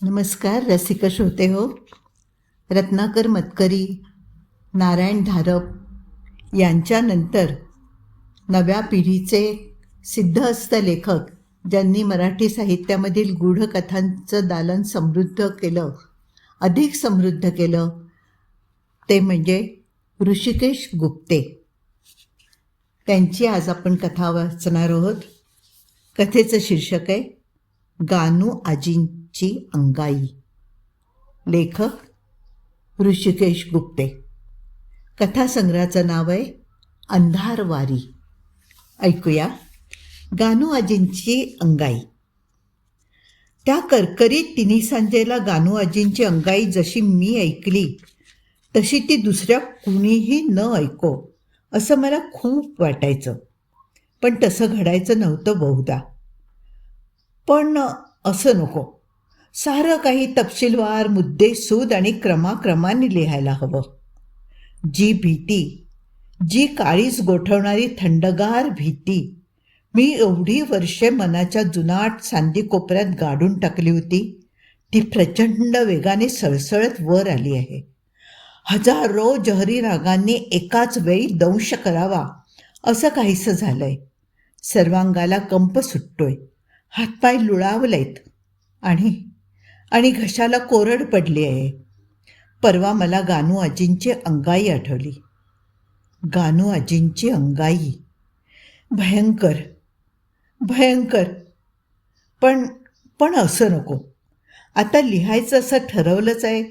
नमस्कार रसिक श्रोते हो. रत्नाकर मतकरी, नारायण धारप यांच्यानंतर नव्या पिढीचे सिद्धहस्त लेखक ज्यांनी मराठी साहित्यामधील गूढकथांचं दालन समृद्ध केलं, अधिक समृद्ध केलं, ते म्हणजे ऋषिकेश गुप्ते. त्यांची आज आपण कथा वाचणार आहोत. कथेचं शीर्षक आहे गानू आजींची अंगाई. लेखक ऋषिकेश गुप्ते. कथासंग्रहाचं नाव आहे अंधारवारी. ऐकूया गानू आजींची अंगाई. त्या करकरीत तिन्ही सांजेला गानू आजींची अंगाई जशी मी ऐकली तशी ती दुसऱ्या कुणीही न ऐको असं मला खूप वाटायचं. पण तसं घडायचं नव्हतं बहुधा. पण असं नको, सारं काही तपशीलवार, मुद्देसूद आणि क्रमाक्रमाने लिहायला हवं. जी भीती, जी काळीच गोठवणारी थंडगार भीती मी एवढी वर्षे मनाच्या जुनाट सांदी कोपऱ्यात गाडून टाकली होती, ती प्रचंड वेगाने सळसळत वर आली आहे. हजारो जहरी रागांनी एकाच वेळी दंश करावा असं काहीसं झालंय. सर्वांगाला कंप सुटतोय, हातपाय लुळावलेत आणि घशाला कोरड पडली आहे. परवा मला गानू आजींची अंगाई आठवली. गानू आजींची अंगाई भयंकर भयंकर. पण असं नको. आता लिहायचं असं ठरवलंच आहे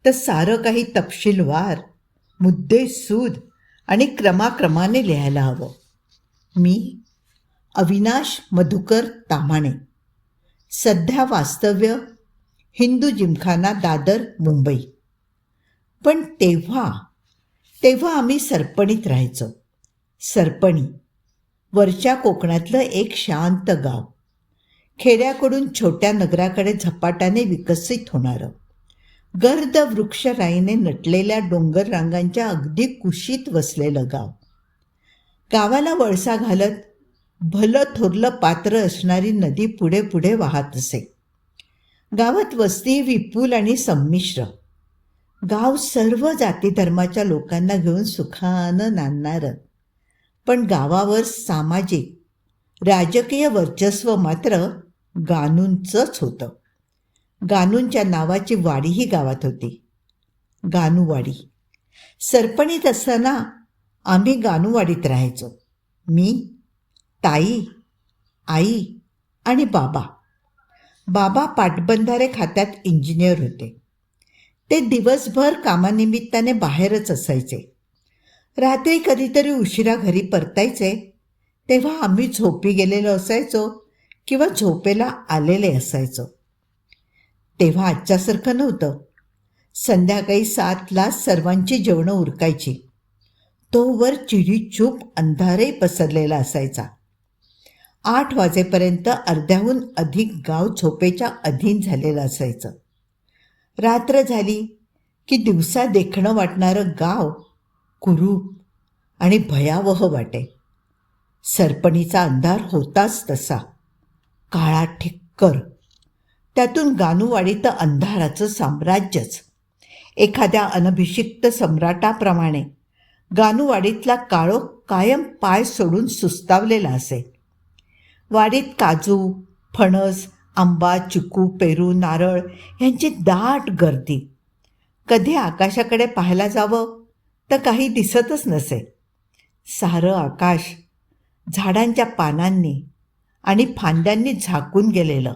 तर सारं काही तपशीलवार, मुद्देसूद आणि क्रमाक्रमाने लिहायला हवं. मी अविनाश मधुकर ताम्हाणे. सध्या वास्तव्य हिंदू जिमखाना, दादर, मुंबई. पण तेव्हा आम्ही सरपणीत राहायचो. सरपणी वरच्या कोकणातलं एक शांत गाव, खेड्याकडून छोट्या नगराकडे झपाट्याने विकसित होणारं, गर्द वृक्षराईने नटलेल्या डोंगर रांगांच्या अगदी कुशीत वसलेलं गाव. गावाला वळसा घालत भलं थोरलं पात्र असणारी नदी पुढे पुढे वाहत असे. गावात वस्ती विपुल आणि संमिश्र. गाव सर्व जाती धर्माच्या लोकांना घेऊन सुखानं नांदणारं. पण गावावर सामाजिक, राजकीय वर्चस्व मात्र गानूंचंच होतं. गानूंच्या नावाची वाडीही गावात होती, गानूवाडी. सरपणीत असताना आम्ही गानूवाडीत राहायचो. मी, ताई, आई आणि बाबा. बाबा पाटबंधारे खात्यात इंजिनियर होते. ते दिवसभर कामानिमित्ताने बाहेरच असायचे. रात्री कधीतरी उशिरा घरी परतायचे तेव्हा आम्ही झोपी गेलेलो असायचो किंवा झोपेला आलेले असायचो. तेव्हा आजच्यासारखं नव्हतं. संध्याकाळी 7ला सर्वांची जेवणं उरकायची. तोवर चिडीचूप अंधारही पसरलेला असायचा. 8 वाजेपर्यंत अर्ध्याहून अधिक गाव झोपेच्या अधीन झालेलं असायचं. रात्र झाली की दिवसा देखणं वाटणारं गाव कुरूप आणि भयावह वाटे. सरपणीचा अंधार होताच तसा, काळा ठिक्कर. त्यातून गानूवाडीत अंधाराचं साम्राज्यच. एखाद्या अनभिषिक्त सम्राटाप्रमाणे गानूवाडीतला काळोख कायम पाय सोडून सुस्तावलेला असे. वाडीत काजू, फणस, आंबा, चिकू, पेरू, नारळ यांची दाट गर्दी. कधी आकाशाकडे पाहायला जावं तर काही दिसतच नसे. सारं आकाश झाडांच्या पानांनी आणि फांद्यांनी झाकून गेलेलं.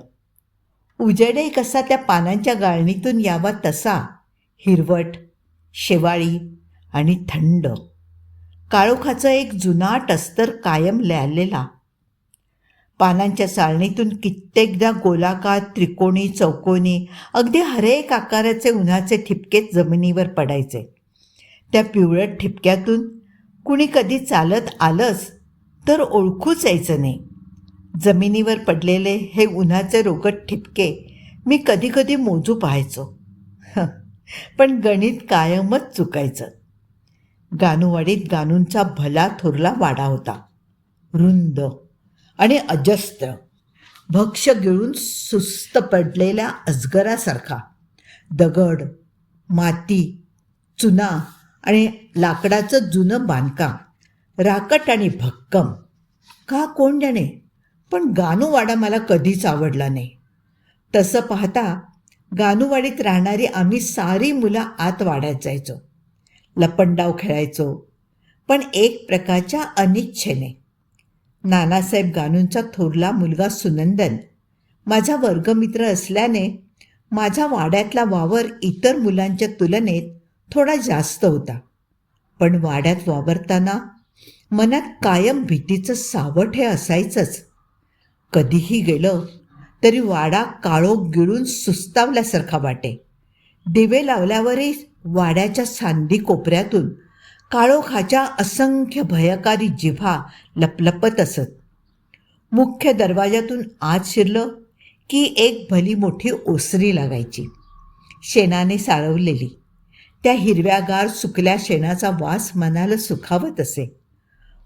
उजेडही कसा त्या पानांच्या गाळणीतून यावा तसा, हिरवट, शेवाळी आणि थंड. काळोखाचं एक जुनाट अस्तर कायम ल्यालेला. पानांच्या चाळणीतून कित्येकदा गोलाकार, त्रिकोणी, चौकोनी, अगदी हरेक आकाराचे उन्हाचे ठिपके जमिनीवर पडायचे. त्या पिवळट ठिपक्यातून कुणी कधी चालत आलंच तर ओळखूच यायचं नाही. जमिनीवर पडलेले हे उन्हाचे रोगट ठिपके मी कधी कधी मोजू पाहायचो. पण गणित कायमच चुकायचं. गानूवाडीत गानूंचा भला थोरला वाडा होता, रुंद आणि अजस्त्र. भक्ष्य गिळून सुस्त पडलेल्या अजगरासारखा. दगड, माती, चुना आणि लाकडाचं जुनं बांधकाम, राकट आणि भक्कम. का कोण जाणे, पण गानूवाडा मला कधीच आवडला नाही. तसं पाहता गानूवाडीत राहणारी आम्ही सारी मुलं आत वाड्यात जायचो, लपंडाव खेळायचो, पण एक प्रकारच्या अनिच्छेने. नानासाहेब गानूंचा थोरला मुलगा सुनंदन माझा वर्गमित्र असल्याने माझा वाड्यातला वावर इतर मुलांच्या तुलनेत थोडा जास्त होता. पण वाड्यात वावरताना मनात कायम भीतीचं सावट हे असायचंच. कधीही गेलं तरी वाडा काळोख गिळून सुस्तावल्यासारखा वाटे. दिवे लावल्यावरही वाड्याच्या सांदी कोपऱ्यातून काळोखाच्या असंख्य भयकारी जिव्हा लपलपत असत. मुख्य दरवाजातून आत शिरलं की एक भली मोठी ओसरी लागायची, शेणाने साळवलेली. त्या हिरव्यागार सुकल्या शेणाचा वास मनाला सुखावत असे.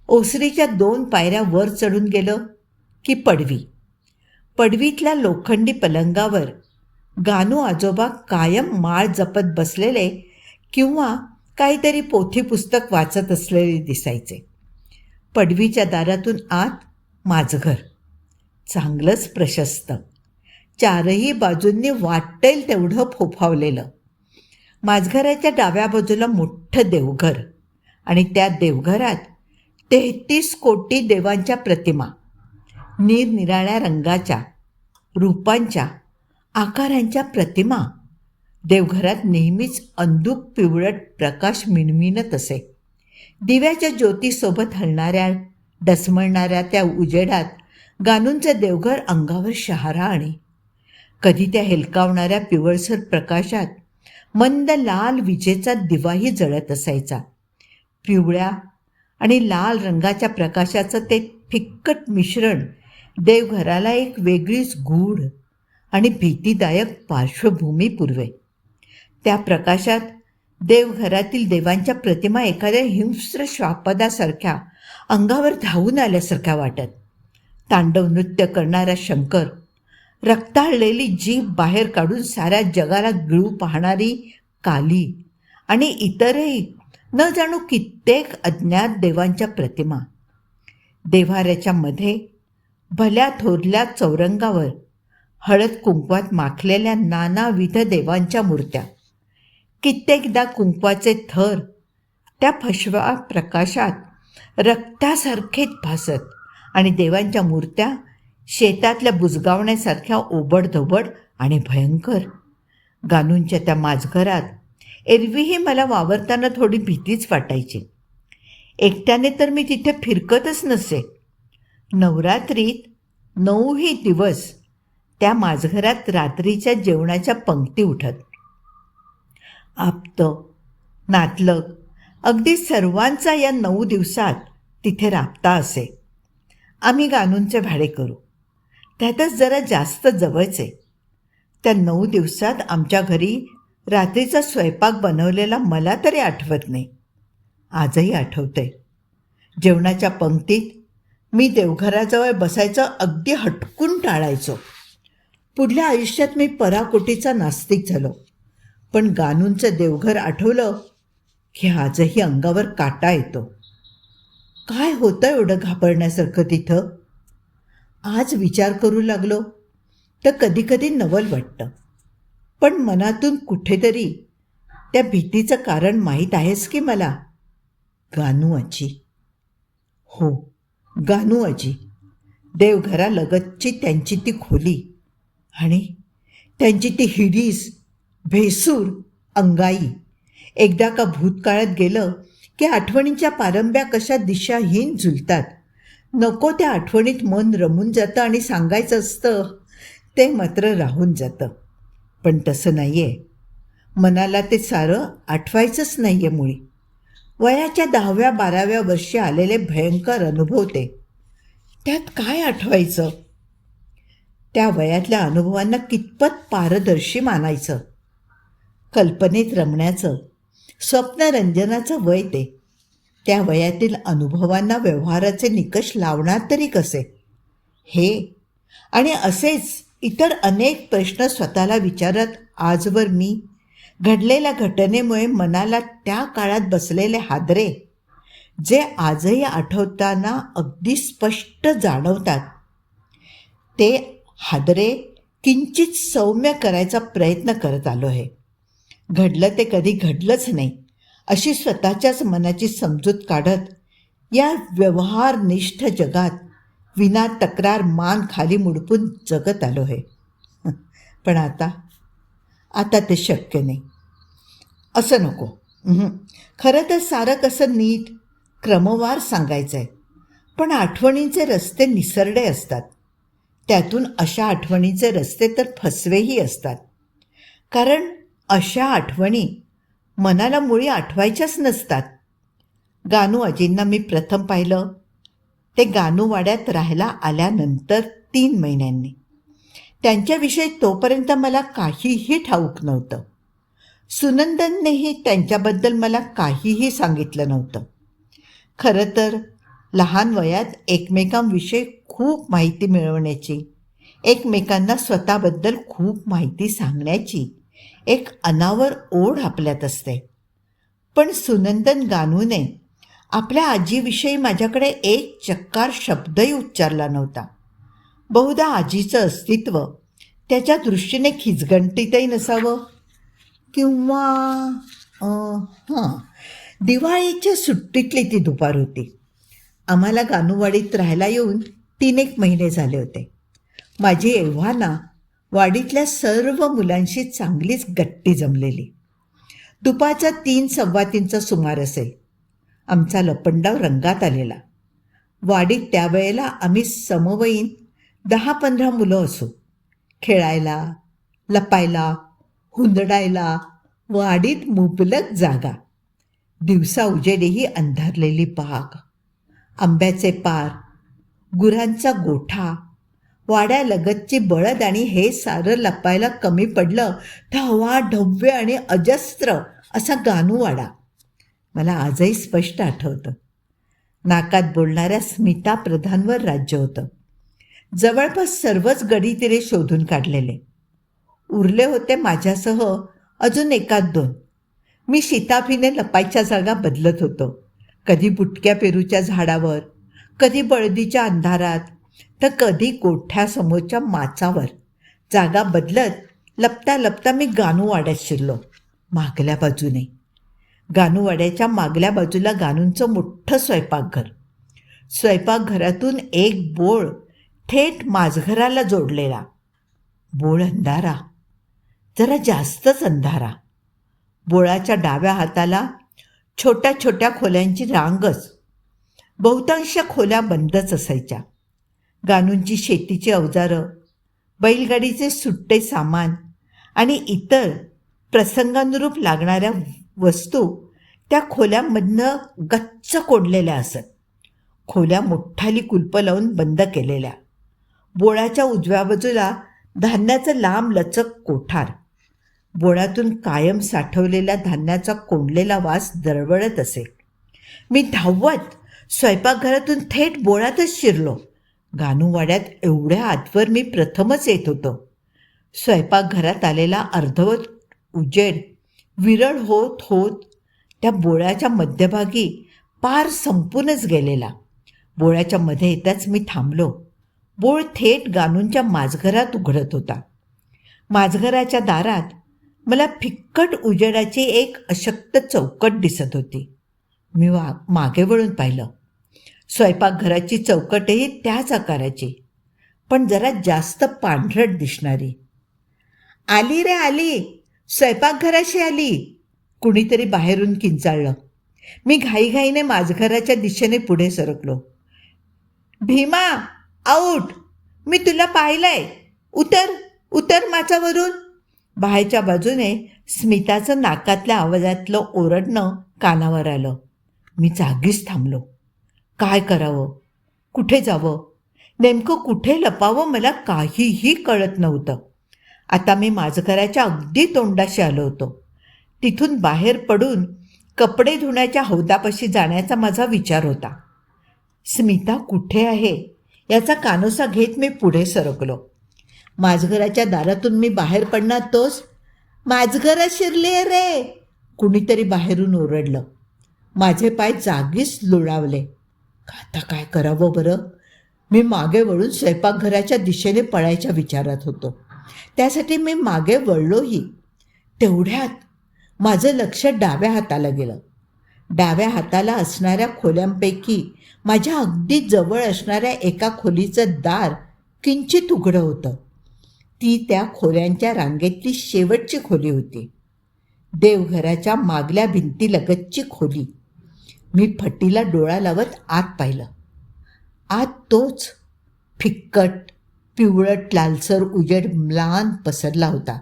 ओसरीच्या 2 पायऱ्या वर चढून गेलं की पडवी. पडवीतल्या लोखंडी पलंगावर गानू आजोबा कायम माळ जपत बसलेले किंवा काहीतरी पोथी पुस्तक वाचत असलेले दिसायचे. पडवीच्या दारातून आत माझघर, चांगलंच प्रशस्त, 4ही बाजूंनी वाटेल तेवढं फोफावलेलं. माझघराच्या डाव्या बाजूला मोठं देवघर आणि त्या देवघरात 33 कोटी देवांच्या प्रतिमा, निरनिराळ्या रंगाच्या, रूपांच्या, आकारांच्या प्रतिमा. देवघरात नेहमीच अंधुक पिवळट प्रकाश मिणमिणत असे. दिव्याच्या ज्योतीसोबत हलणाऱ्या डसमळणाऱ्या त्या उजेडात गानूंचं देवघर अंगावर शहारा आणि कधी त्या हेलकावणाऱ्या पिवळसर प्रकाशात मंद लाल विजेचा दिवाही जळत असायचा. पिवळ्या आणि लाल रंगाच्या प्रकाशाचं ते फिक्कट मिश्रण देवघराला एक वेगळीच गूढ आणि भीतीदायक पार्श्वभूमी पुरवे. त्या प्रकाशात देवघरातील देवांच्या प्रतिमा एखाद्या हिंस्र श्वापदासारख्या अंगावर धावून आल्यासारख्या वाटत. तांडव नृत्य करणारा शंकर, रक्ताळलेली जीभ बाहेर काढून साऱ्या जगाला गिळू पाहणारी काली आणि इतरही न जाणू कित्येक अज्ञात देवांच्या प्रतिमा. देव्हाऱ्याच्या मध्ये भल्या थोरल्या चौरंगावर हळद कुंकवात माखलेल्या नानाविध देवांच्या मूर्त्या. कित्येकदा कुंकवाचे थर त्या फशव्या प्रकाशात रक्तासारखेच भासत आणि देवांच्या मूर्त्या शेतातल्या बुजगावण्यासारख्या ओबडधोबड आणि भयंकर. गानूंच्या त्या माझघरात एरवीही मला वावरताना थोडी भीतीच वाटायची. एकट्याने तर मी तिथे फिरकतच नसे. नवरात्रीत 9ही दिवस त्या माझघरात रात्रीच्या जेवणाच्या पंक्ती उठत. आप्त, नातलग, अगदी सर्वांचा या 9 दिवसात तिथे राबता असे. आम्ही गानूंचे भाडे करू, त्यातच जरा जास्त जवळचे. त्या 9 दिवसात आमच्या घरी रात्रीचा स्वयंपाक बनवलेला मला तरी आठवत नाही. आजही आठवतंय. जेवणाच्या पंक्तीत मी देवघराजवळ बसायचं अगदी हटकून टाळायचो. पुढल्या आयुष्यात मी पराकोटीचा नास्तिक झालो. पण गानूंचं देवघर आठवलं की आजही अंगावर काटा येतो. काय होतं एवढं घाबरण्यासारखं तिथं? आज विचार करू लागलो तर कधीकधी नवल वाटतं. पण मनातून कुठेतरी त्या भीतीचं कारण माहीत आहेस की मला? गानू आजी. हो, गानू आजी. देवघरालगतची त्यांची ती खोली आणि त्यांची ती हिडीस, भेसूर अंगाई. एकदा का भूतकाळात गेलं की आठवणींच्या पारंब्या कशा दिशाहीन झुलतात. नको त्या आठवणीत मन रमून जातं आणि सांगायचं असतं ते मात्र राहून जातं. पण तसं नाही आहे. मनाला ते सारं आठवायचंच नाही आहे मुळी. वयाच्या 10व्या-12व्या वर्षी आलेले भयंकर अनुभव ते. त्यात काय आठवायचं? त्या वयातल्या अनुभवांना कितपत पारदर्शी मानायचं? कल्पनेत रमण्याचं, स्वप्नरंजनाचं वय ते. त्या वयातील अनुभवांना व्यवहाराचे निकष लावणार तरी कसे? हे आणि असेच इतर अनेक प्रश्न स्वतःला विचारत आजवर मी घडलेल्या घटनेमुळे मनाला त्या काळात बसलेले हादरे, जे आजही आठवताना अगदी स्पष्ट जाणवतात, ते हादरे किंचित सौम्य करायचा प्रयत्न करत आलो आहे. घडलं ते कधी घडलंच नाही अशी स्वतःच्याच मनाची समजूत काढत या व्यवहारनिष्ठ जगात विना तक्रार मान खाली मुडपून जगत आलो आहे. पण आता ते शक्य नाही. असं नको. खरं तर सारं कसं नीट क्रमवार सांगायचं आहे, पण आठवणींचे रस्ते निसरडे असतात. त्यातून अशा आठवणींचे रस्ते तर फसवेही असतात. कारण अशा आठवणी मनाला मुळी आठवायच्याच नसतात. गानू आजींना मी प्रथम पाहिलं ते गानूवाड्यात राहायला आल्यानंतर 3 महिन्यांनी. त्यांच्याविषयी तोपर्यंत मला काहीही ठाऊक नव्हतं. सुनंदननेही त्यांच्याबद्दल मला काहीही सांगितलं नव्हतं. खरं तर लहान वयात एकमेकांविषयी खूप माहिती मिळवण्याची, एकमेकांना स्वतःबद्दल खूप माहिती सांगण्याची एक अनावर ओढ आपल्यात असते. पण सुनंदन गानूने आपल्या आजीविषयी माझ्याकडे एक चक्कार शब्दही उच्चारला नव्हता. बहुधा आजीचं अस्तित्व त्याच्या दृष्टीने खिचगंटीतही नसावं. किंवा दिवाळीच्या सुट्टीतली ती दुपार होती. आम्हाला गानूवाडीत राहायला येऊन 3-1 महिने झाले होते. माझी एव्हाना वाडीतल्या सर्व मुलांशी चांगलीच गट्टी जमलेली. दुपारचा 3-3:15 सुमार असेल. आमचा लपंडाव रंगात आलेला. वाडीत त्यावेळेला आम्ही समवयीन 10-15 मुलं असू. खेळायला, लपायला, हुंदडायला वाडीत मुबलक जागा. दिवसा उजेडीही अंधारलेली बाग, आंब्याचे पार, गुरांचा गोठा, वाड्यालगतची बळद आणि हे सारं लपायला कमी पडलं तर हवा ढव्य आणि अजस्त्र असा गानूवाडा मला आजही स्पष्ट आठवतं. नाकात बोलणाऱ्या स्मिता प्रधानवर राज्य होतं. जवळपास सर्वच गडीतिरे शोधून काढलेले. उरले होते माझ्यासह अजून 1-2. मी शिताफीने लपायच्या जागा बदलत होतो. कधी बुटक्या पेरूच्या झाडावर, कधी बळदीच्या अंधारात, तर कधी गोठ्यासमोरच्या माचावर. जागा बदलत लपता लपता मी गानूवाड्यात शिरलो. मागल्या बाजूने. गानूवाड्याच्या मागल्या बाजूला गानूंचं मोठं स्वयंपाकघर. स्वयंपाकघरातून एक बोळ थेट माझघराला जोडलेला. बोळ अंधारा, जरा जास्तच अंधारा. बोळाच्या डाव्या हाताला छोट्या छोट्या खोल्यांची रांगच. बहुतांश खोल्या बंदच असायच्या. गानूंची शेतीची अवजारं, बैलगाडीचे सुट्टे सामान आणि इतर प्रसंगानुरूप लागणाऱ्या वस्तू त्या खोल्यांमधनं गच्च कोंडलेल्या असत. खोल्या मोठाली कुलपं लावून बंद केलेल्या. बोळाच्या उजव्या बाजूला धान्याचं लांब लचक कोठार. बोळातून कायम साठवलेल्या धान्याचा कोंडलेला वास दरवळत असे. मी धावत स्वयंपाकघरातून थेट बोळातच शिरलो. गानूवाड्यात एवढ्या आतवर मी प्रथमच येत होतो. स्वयंपाकघरात आलेला अर्धवट उजेड विरळ होत होत त्या बोळ्याच्या मध्यभागी पार संपूनच गेलेला. बोळ्याच्या मध्ये येताच मी थांबलो. बोळ थेट गानूंच्या माझघरात उघडत होता. माझघराच्या दारात मला फिक्कट उजेडाची एक अशक्त चौकट दिसत होती. मी मागे वळून पाहिलं. स्वयंपाकघराची चौकटही त्याच आकाराची, पण जरा जास्त पांढरट दिसणारी. आली रे आली, स्वयंपाकघराशी आली, कुणीतरी बाहेरून किंचाळलं. मी घाईघाईने माझघराच्या दिशेने पुढे सरकलो. भीमा, आऊट, मी तुला पाहिलंय, उतर उतर माचावरून. बाहेरच्या बाजूने स्मिताचं नाकातल्या आवाजातलं ओरडणं कानावर आलं. मी जागीच थांबलो. काय करावं, कुठे जावं, नेमकं कुठे लपावं मला काहीही कळत नव्हतं. आता मी माझघराच्या अगदी तोंडाशी आलो होतो. तिथून बाहेर पडून कपडे धुण्याच्या हौदापाशी जाण्याचा माझा विचार होता. स्मिता कुठे आहे याचा कानोसा घेत मी पुढे सरकलो. माझघराच्या दारातून मी बाहेर पडणार तोच माझघर शिरले रे, कुणीतरी बाहेरून ओरडलं. माझे पाय जागीच लोळावले. आता काय करावं बरं? मी मागे वळून स्वयंपाकघराच्या दिशेने पळायच्या विचारात होतो. त्यासाठी मी मागे वळलोही. तेवढ्यात माझं लक्ष डाव्या हाताला गेलं. डाव्या हाताला असणाऱ्या खोल्यांपैकी माझ्या अगदी जवळ असणाऱ्या एका खोलीचं दार किंचित उघडं होतं. ती त्या खोल्यांच्या रांगेतली शेवटची खोली होती. देवघराच्या मागल्या भिंतीलगतची खोली. मी फटीला डोळा लावत आत पाहिलं. आत तोच फिक्कट पिवळट लालसर उजेड म्लान पसरला होता.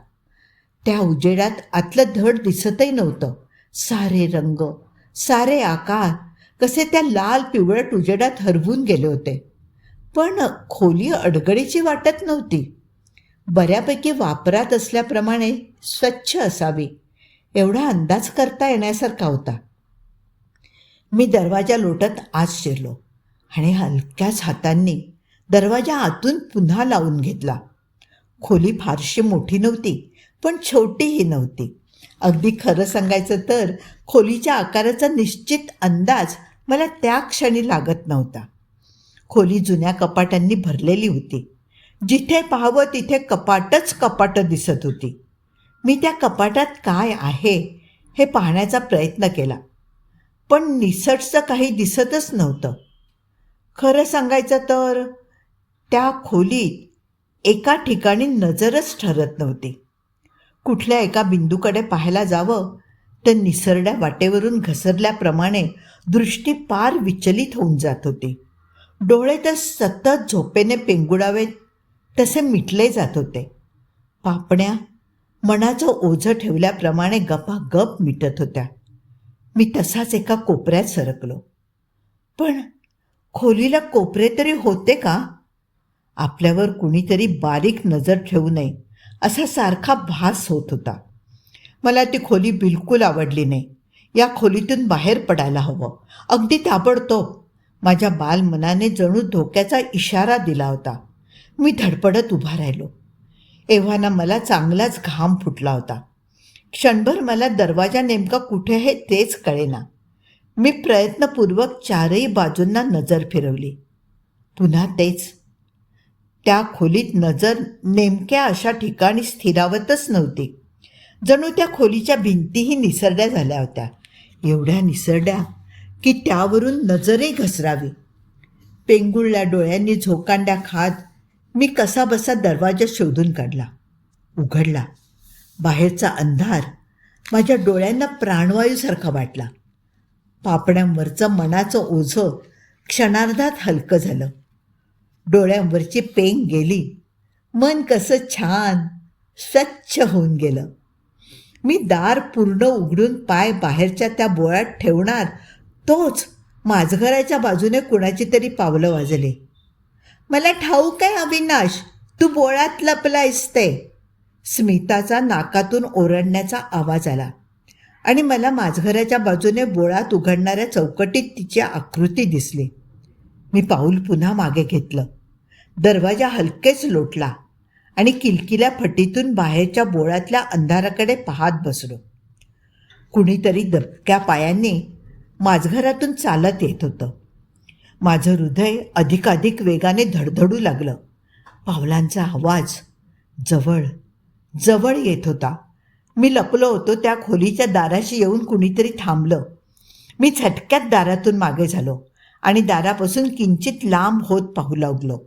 त्या उजेडात आतलं धड दिसतही नव्हतं. सारे रंग, सारे आकार कसे त्या लाल पिवळट उजेडात हरवून गेले होते. पण खोली अडगळीची वाटत नव्हती. बऱ्यापैकी वापरात असल्याप्रमाणे स्वच्छ असावी एवढा अंदाज करता येण्यासारखा होता. मी दरवाजा लोटत आत शिरलो आणि हलक्याच हातांनी दरवाजा आतून पुन्हा लावून घेतला. खोली फारशी मोठी नव्हती, पण छोटीही नव्हती. अगदी खरं सांगायचं तर खोलीच्या आकाराचा निश्चित अंदाज मला त्या क्षणी लागत नव्हता. खोली जुन्या कपाटांनी भरलेली होती. जिथे पाहावं तिथे कपाटच कपाटं दिसत होती. मी त्या कपाटात काय आहे हे पाहण्याचा प्रयत्न केला, पण निसटचं काही दिसतच नव्हतं. खरं सांगायचं तर त्या खोलीत एका ठिकाणी नजरच ठरत नव्हती. कुठल्या एका बिंदूकडे पाहायला जावं तर निसरड्या वाटेवरून घसरल्याप्रमाणे दृष्टी पार विचलित होऊन जात होती. डोळे तर सतत झोपेने पेंगुडावेत तसे मिटले जात होते. पापण्या मनाचं ओझं ठेवल्याप्रमाणे गपागप मिटत होत्या. मी तसाच एका कोपऱ्यात सरकलो. पण खोलीला कोपरे तरी होते का? आपल्यावर कुणीतरी बारीक नजर ठेवू नये असा सारखा भास होत होता. मला ती खोली बिलकुल आवडली नाही. या खोलीतून बाहेर पडायला हवं, अगदी ताबडतोब. माझ्या बालमनाने जणू धोक्याचा इशारा दिला होता. मी धडपडत उभा राहिलो. एव्हाना मला चांगलाच घाम फुटला होता. क्षणभर मला दरवाजा नेमका कुठे आहे तेच कळेना. मी प्रयत्नपूर्वक चारही बाजूंना नजर फिरवली. पुन्हा तेच. त्या खोलीत नजर नेमक्या अशा ठिकाणी स्थिरावतच नव्हती. जणू त्या खोलीच्या भिंतीही निसरड्या झाल्या होत्या. एवढ्या निसरड्या की त्यावरून नजरही घसरावी. पेंगुळल्या डोळ्यांनी झोकांड्या खात मी कसाबसा दरवाजा शोधून काढला. उघडला. बाहेरचा अंधार माझ्या डोळ्यांना प्राणवायूसारखा वाटला. पापण्यांवरचं मनाचं ओझं क्षणार्धात हलकं झालं. डोळ्यांवरची पेंग गेली. मन कसं छान स्वच्छ होऊन गेलं. मी दार पूर्ण उघडून पाय बाहेरच्या त्या बोळात ठेवणार तोच माझघराच्या बाजूने कुणाची तरी पावलं वाजली. मला ठाऊक आहे अविनाश, तू बोळात लपलायस ते. स्मिताचा नाकातून ओरडण्याचा आवाज आला आणि मला माझघराच्या बाजूने बोळात उघडणाऱ्या चौकटीत तिची आकृती दिसली. मी पाऊल पुन्हा मागे घेतलं. दरवाजा हलकेच लोटला आणि किलकिल्या फटीतून बाहेरच्या बोळातल्या अंधाराकडे पाहत बसलो. कुणीतरी दबक्या पायांनी माझघरातून चालत येत होतं. माझं हृदय अधिकाधिक वेगाने धडधडू लागलं. पावलांचा आवाज जवळ जवळ येत होता. मी लपलो होतो त्या खोलीच्या दाराशी येऊन कुणीतरी थांबलं. मी झटक्यात दारातून मागे झालो आणि दारापासून किंचित लांब होत पाहू लागलो.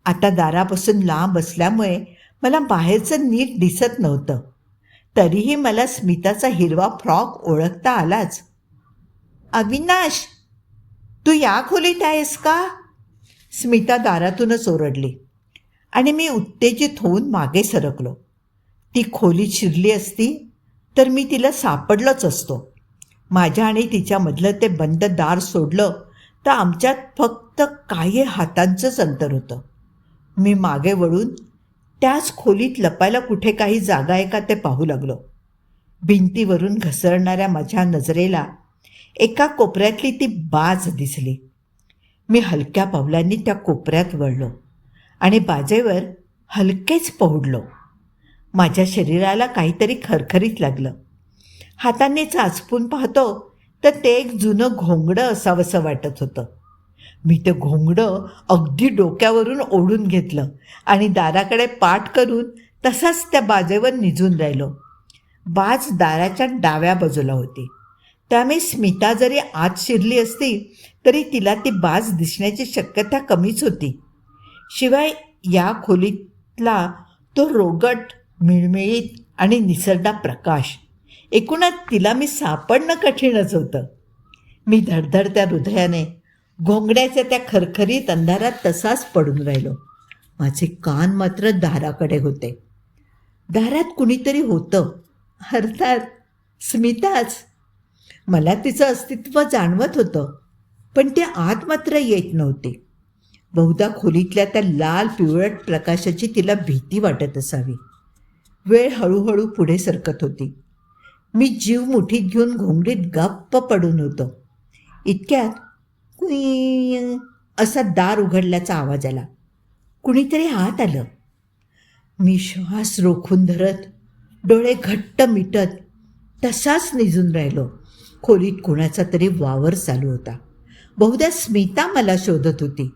आता दारापासून लांब असल्यामुळे मला बाहेरचं नीट दिसत नव्हतं. तरीही मला स्मिताचा हिरवा फ्रॉक ओळखता आलाच. अविनाश, तू या खोलीत आहेस का? स्मिता दारातूनच ओरडली आणि मी उत्तेजित होऊन मागे सरकलो. ती खोलीत शिरली असती तर मी तिला सापडलोच असतो. माझ्या आणि तिच्यामधलं ते बंद दार सोडलं तर आमच्यात फक्त काही हातांचंच अंतर होतं. मी मागे वळून त्याच खोलीत लपायला कुठे काही जागा आहे का ते पाहू लागलो. भिंतीवरून घसरणाऱ्या माझ्या नजरेला एका कोपऱ्यातली ती बाज दिसली. मी हलक्या पावलांनी त्या कोपऱ्यात वळलो आणि बाजेवर हलकेच पहुडलो. माझ्या शरीराला काहीतरी खरखरीत लागलं. हाताने चाचपून पाहतो तर ते एक जुनं घोंगडं असावंसं वाटत होतं. मी ते घोंगडं अगदी डोक्यावरून ओढून घेतलं आणि दाराकडे पाठ करून तसाच त्या बाजेवर निजून राहिलो. बाज दाराच्या डाव्या बाजूला होती, त्यामुळे स्मिता जरी आत शिरली असती तरी तिला ती बाज दिसण्याची शक्यता कमीच होती. शिवाय या खोलीतला तो रोगट, मिळमिळीत आणि निसरडा प्रकाश, एकूणच तिला मी सापडणं कठीणच होतं. मी धडधडत्या हृदयाने घोंगड्याच्या त्या खरखरीत अंधारात तसाच पडून राहिलो. माझे कान मात्र दाराकडे होते. दारात कुणीतरी होतं, अर्थात स्मिताच. मला तिचं अस्तित्व जाणवत होतं, पण ते आत मात्र येत नव्हते. बहुधा खोलीतल्या त्या लाल पिवळट प्रकाशाची तिला भीती वाटत असावी. वेळ हळूहळू पुढे सरकत होती. मी जीव मुठीत घेऊन घोंगडीत गप्प पडून होतो. इतक्यात कुई असा दार उघडल्याचा आवाज आला. कुणीतरी आत आलं. मी श्वास रोखून धरत, डोळे घट्ट मिटत तसाच निजून राहिलो. खोलीत कोणाचा तरी वावर चालू होता. बहुधा स्मिता मला शोधत होती.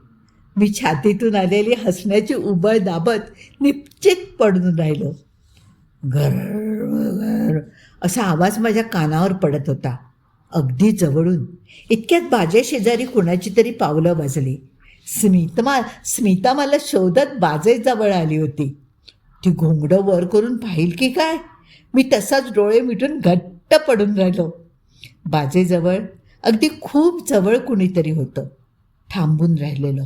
मी छातीतून आलेली हसण्याची उबळ दाबत निश्चित पडून राहिलो. घर असा आवाज माझ्या कानावर पडत होता, अगदी जवळून. इतक्यात बाजेशेजारी कुणाची तरी पावलं वाजली. स्मिता मला शोधत बाजेजवळ आली होती. ती घोंगडं वर करून पाहिल की काय, मी तसाच डोळे मिटून घट्ट पडून राहिलो. बाजेजवळ अगदी खूप जवळ कुणीतरी होतं, थांबून राहिलेलं.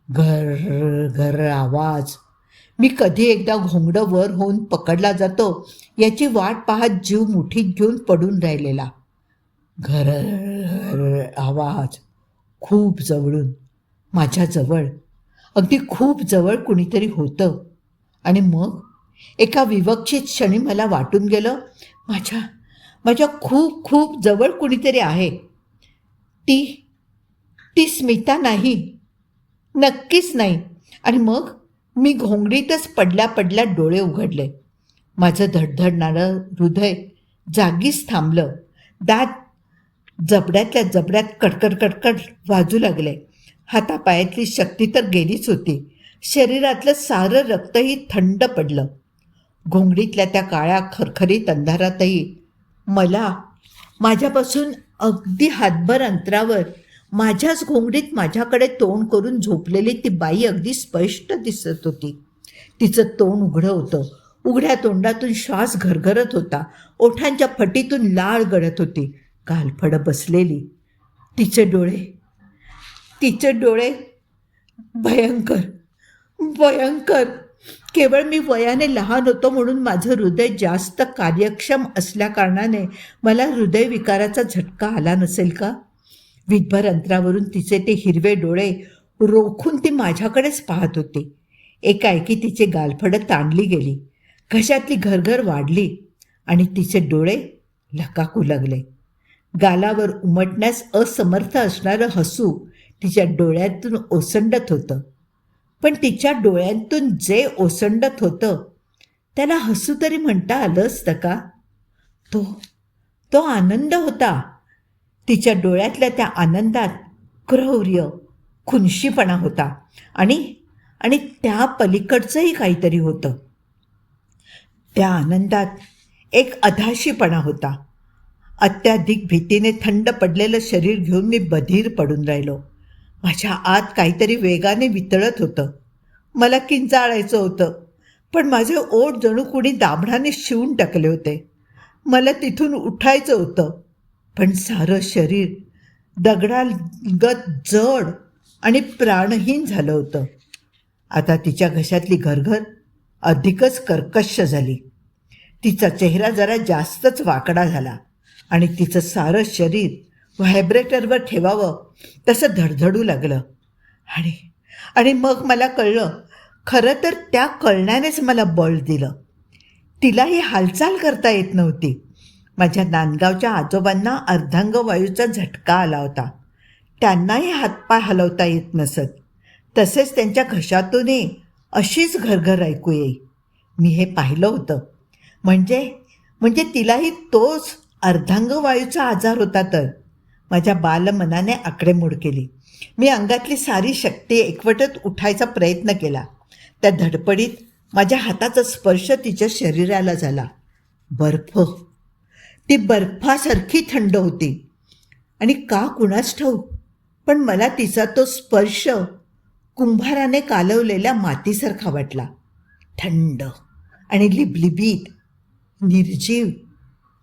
घर घर आवाज. मी कधी एकदा घोंगडं वर होऊन पकडला जातो याची वाट पाहत जीव मुठीत घेऊन पडून राहिलेला. घर आवाज. खूप जवळून, माझ्याजवळ, अगदी खूप जवळ कुणीतरी होतं. आणि मग एका विवक्षित क्षणी मला वाटून गेलं, माझ्या खूप खूप जवळ कुणीतरी आहे. ती स्मिता नाही, नक्कीच नाही. आणि मग मी घोंगडीतच पडल्या पडल्या डोळे उघडले. माझं धडधडणारं हृदय जागीच थांबलं. दात जबड्यातल्या जबड्यात कडकड कडकड वाजू लागले. हातापायातली शक्ती तर गेलीच होती. शरीरातलं सारं रक्तही थंड पडलं. घोंगडीतल्या त्या काळ्या खरखरीत अंधारातही मला माझ्यापासून अगदी हातभर अंतरावर माझ्याच घोंगडीत माझ्याकडे तोंड करून झोपलेली ती बाई अगदी स्पष्ट दिसत होती. तिचं तोंड उघडं होतं. उघड्या तोंडातून श्वास घरघरत होता. ओठांच्या फटीतून लाळ गळत होती. गालफडं बसलेली. तिचे डोळे भयंकर भयंकर. केवळ मी वयाने लहान होतो म्हणून माझं हृदय जास्त कार्यक्षम असल्याकारणाने मला हृदयविकाराचा झटका आला नसेल का? विटभर अंतरावरून तिचे ते हिरवे डोळे रोखून ती माझ्याकडेच पाहत होती. एकाएकी तिचे गालफडं ताणली गेली. घशातली घरघर वाढली आणि तिचे डोळे लकाकू लागले. गालावर उमटण्यास असमर्थ असणारं हसू तिच्या डोळ्यातून ओसंडत होतं. पण तिच्या डोळ्यांतून जे ओसंडत होतं त्याला हसू तरी म्हणता आलं असतं का? तो आनंद होता. तिच्या डोळ्यातल्या त्या आनंदात क्रौर्य, खुनशीपणा होता आणि त्या पलीकडचंही काहीतरी होतं. त्या आनंदात एक अधाशीपणा होता. अत्याधिक भीतीने थंड पडलेलं शरीर घेऊन मी बधीर पडून राहिलो. माझ्या आत काहीतरी वेगाने वितळत होतं. मला किंचाळायचं होतं, पण माझे ओठ जणू कुणी दाभणाने शिवून टाकले होते. मला तिथून उठायचं होतं, पण सारं शरीर दगडागत जड आणि प्राणहीन झालं होतं. आता तिच्या घशातली घरघर अधिकच कर्कश झाली. तिचा चेहरा जरा जास्तच वाकडा झाला आणि तिचं सारं शरीर व्हायब्रेटरवर ठेवावं तसं धडधडू लागलं. आणि मग मला कळलं, खरं तर त्या कळण्यानेच मला बळ दिलं. तिलाही हालचाल करता येत नव्हती. माझ्या नांदगावच्या आजोबांना अर्धांगवायूचा झटका आला होता. त्यांनाही हातपाय हलवता येत नसत. तसेच त्यांच्या घशातूनही अशीच घरघर ऐकू येई. मी हे पाहिलं होतं. म्हणजे म्हणजे तिलाही तोच अर्धांगवायूचा आजार होता. तर माझ्या बालमनाने आकडेमोड केली. मी अंगातली सारी शक्ती एकवटत उठायचा प्रयत्न केला. त्या धडपडीत माझ्या हाताचा स्पर्श तिच्या शरीराला झाला. बर्फ, ती बर्फासारखी थंड होती. आणि का कुणास ठाऊक, पण मला तिचा तो स्पर्श कुंभाराने कालवलेल्या मातीसारखा वाटला. थंड आणि लिबलिबीत, निर्जीव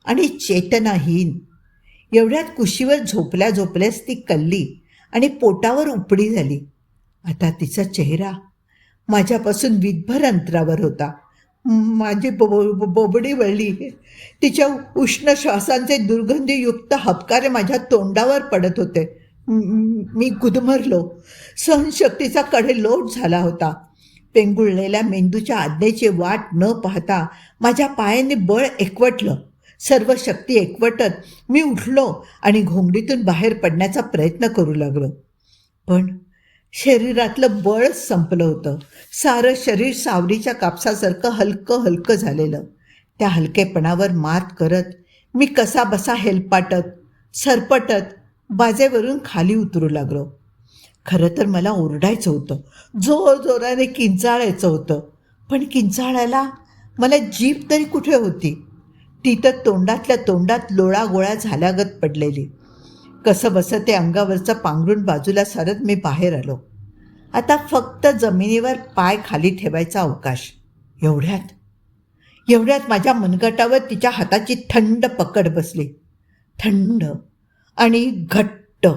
आणि चेतनाहीन. एवढ्यात कुशीवर झोपल्या झोपल्यास ती कल्ली आणि पोटावर उपडी झाली. आता तिचा चेहरा माझ्यापासून विदभर अंतरावर होता. माझी बोबडी वळली. तिच्या उष्ण श्वासांचे दुर्गंधीयुक्त हबकारे माझ्या तोंडावर पडत होते. मी गुदमरलो. सहनशक्तीचा कडेलोट झाला होता. पेंगुळलेल्या मेंदूच्या आज्ञेची वाट न पाहता माझ्या पायाने बळ एकवटलं. सर्व शक्ती एकवटत मी उठलो आणि घोंगडीतून बाहेर पडण्याचा प्रयत्न करू लागलो. पण शरीरातलं बळच संपलं होतं. सारं शरीर सावरीच्या कापसासारखं हलकं हलकं झालेलं. त्या हलकेपणावर मात करत मी कसाबसा हेलपाटत सरपटत बाजेवरून खाली उतरू लागलो. खरं तर मला ओरडायचं होतं, जोरजोराने किंचाळायचं होतं. पण किंचाळायला मला जीभ तरी कुठे होती. ती तर तोंडातल्या तोंडात लोळागोळा झाल्यागत पडलेली. कसं बसं ते अंगावरचं पांघरून बाजूला सारत मी बाहेर आलो. आता फक्त जमिनीवर पाय खाली ठेवायचा अवकाश. एवढ्यात माझ्या मनगटावर तिच्या हाताची थंड पकड बसली. थंड आणि घट्ट,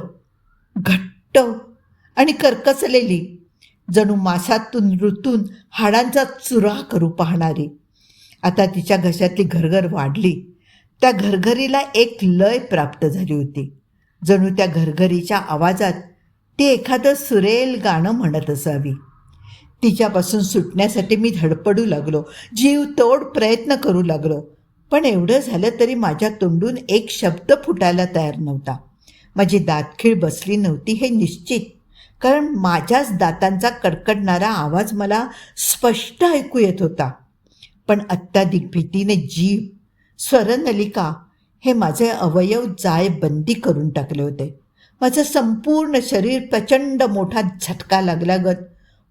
घट्ट आणि कर्कचलेली, जणू मासातून ऋतून हाडांचा चुरा करू पाहणारी. आता तिच्या घशातली घरघर वाढली. त्या घरघरीला एक लय प्राप्त झाली होती. जणू त्या घरघरीच्या आवाजात ती एखादं सुरेल गाणं म्हणत असावी. तिच्यापासून सुटण्यासाठी मी धडपडू लागलो. जीव तोड प्रयत्न करू लागलो. पण एवढं झालं तरी माझ्या तोंडून एक शब्द फुटायला तयार नव्हता. माझी दातखीळ बसली नव्हती हे निश्चित, कारण माझ्याच दातांचा कडकडणारा आवाज मला स्पष्ट ऐकू येत होता. पण अत्याधिक भीतीने जीभ, स्वरनलिका हे माझे अवयव जायबंदी करून टाकले होते. माझं संपूर्ण शरीर प्रचंड मोठा झटका लागल्यागत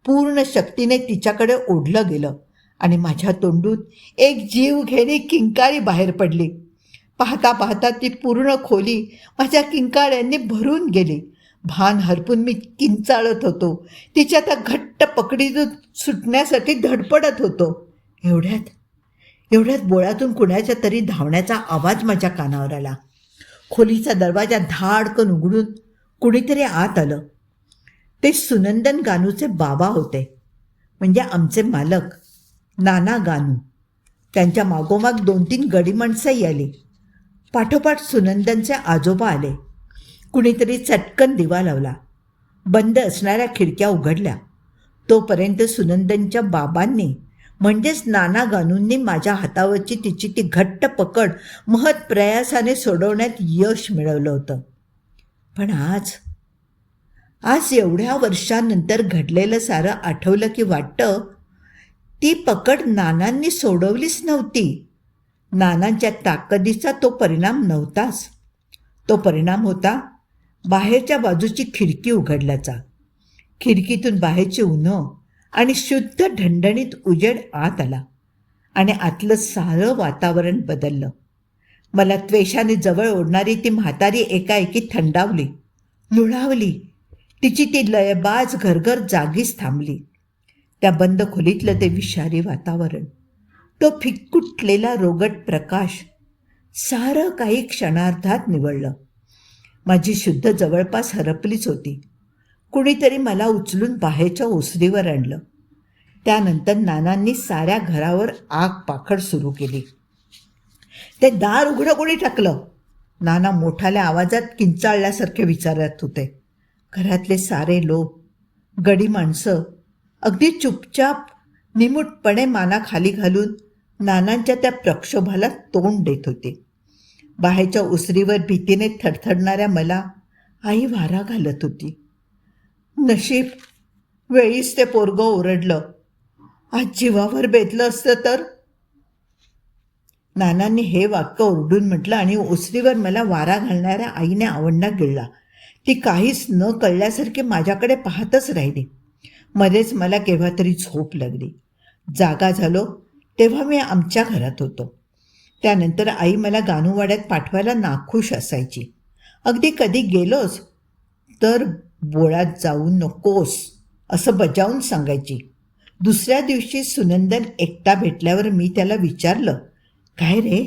पूर्ण शक्तीने तिच्याकडे ओढलं गेलं आणि माझ्या तोंडून एक जीवघेणी किंकाळी बाहेर पडली. पाहता पाहता ती पूर्ण खोली माझ्या किंकाळ्यांनी भरून गेली. भान हरपून मी किंचाळत होतो. तिच्या त्या घट्ट पकडीतून सुटण्यासाठी धडपडत होतो. एवढ्यात बोळातून कुणाच्या तरी धावण्याचा आवाज माझ्या कानावर आला. खोलीचा दरवाजा धाडकन उघडून कुणीतरी आत आलं. ते सुनंदन गानूचे बाबा होते, म्हणजे आमचे मालक नाना गानू. त्यांच्या मागोमाग 2-3 गडी माणसंही आली. पाठोपाठ सुनंदनचे आजोबा आले. कुणीतरी चटकन दिवा लावला. बंद असणाऱ्या खिडक्या उघडल्या. तोपर्यंत सुनंदनच्या बाबांनी म्हणजेच नाना गानूंनी माझ्या हातावरची तिची ती घट्ट पकड महत् प्रयासाने सोडवण्यात यश मिळवलं होतं. पण आज एवढ्या वर्षांनंतर घडलेलं सारं आठवलं की वाटतं ती पकड नानांनी सोडवलीच नव्हती. नानांच्या ताकदीचा तो परिणाम नव्हताच. तो परिणाम होता बाहेरच्या बाजूची खिडकी उघडल्याचा. खिडकीतून बाहेरची उन्हं आणि शुद्ध ढणढणीत उजेड आत आला आणि आतलं सारं वातावरण बदललं. मला त्वेषाने जवळ ओढणारी ती म्हातारी एकाएकी थंडावली, लुळावली. तिची ती लयबाज घरघर जागीच थांबली. त्या बंद खोलीतलं ते विषारी वातावरण, तो फिक्कुटलेला रोगट प्रकाश, सारं काही क्षणार्धात निवळलं. माझी शुद्ध जवळपास हरपलीच होती. कुणीतरी मला उचलून बाहेरच्या ओसरीवर आणलं. त्यानंतर नानांनी साऱ्या घरावर आग पाखड सुरू केली. ते दार उघडं कोणी टाकलं? नाना मोठाल्या आवाजात किंचाळल्यासारखे विचारत होते. घरातले सारे लोक, गडी माणसं अगदी चुपचाप निमूटपणे माना खाली घालून नानांच्या त्या प्रक्षोभाला तोंड देत होते. बाहेरच्या उसरीवर भीतीने थरथरणाऱ्या मला आई वारा घालत होती. नशीब वेळीच ते पोरगं ओरडलं. आज जीवावर बेतलं असतं तर. नानांनी हे वाक्य ओरडून म्हटलं आणि ओसरीवर मला वारा घालणाऱ्या आईने आवंढा गिळला. ती काहीच न कळल्यासारखी माझ्याकडे पाहतच राहिली. मध्येच मला केव्हा तरी झोप लागली. जागा झालो तेव्हा मी आमच्या घरात होतो. त्यानंतर आई मला गानूवाड्यात पाठवायला नाखुश असायची. अगदी कधी गेलोच तर बोळात जाऊ नकोस असं बजावून सांगायची. दुसऱ्या दिवशी सुनंदन एकटा भेटल्यावर मी त्याला विचारलं, काय रे,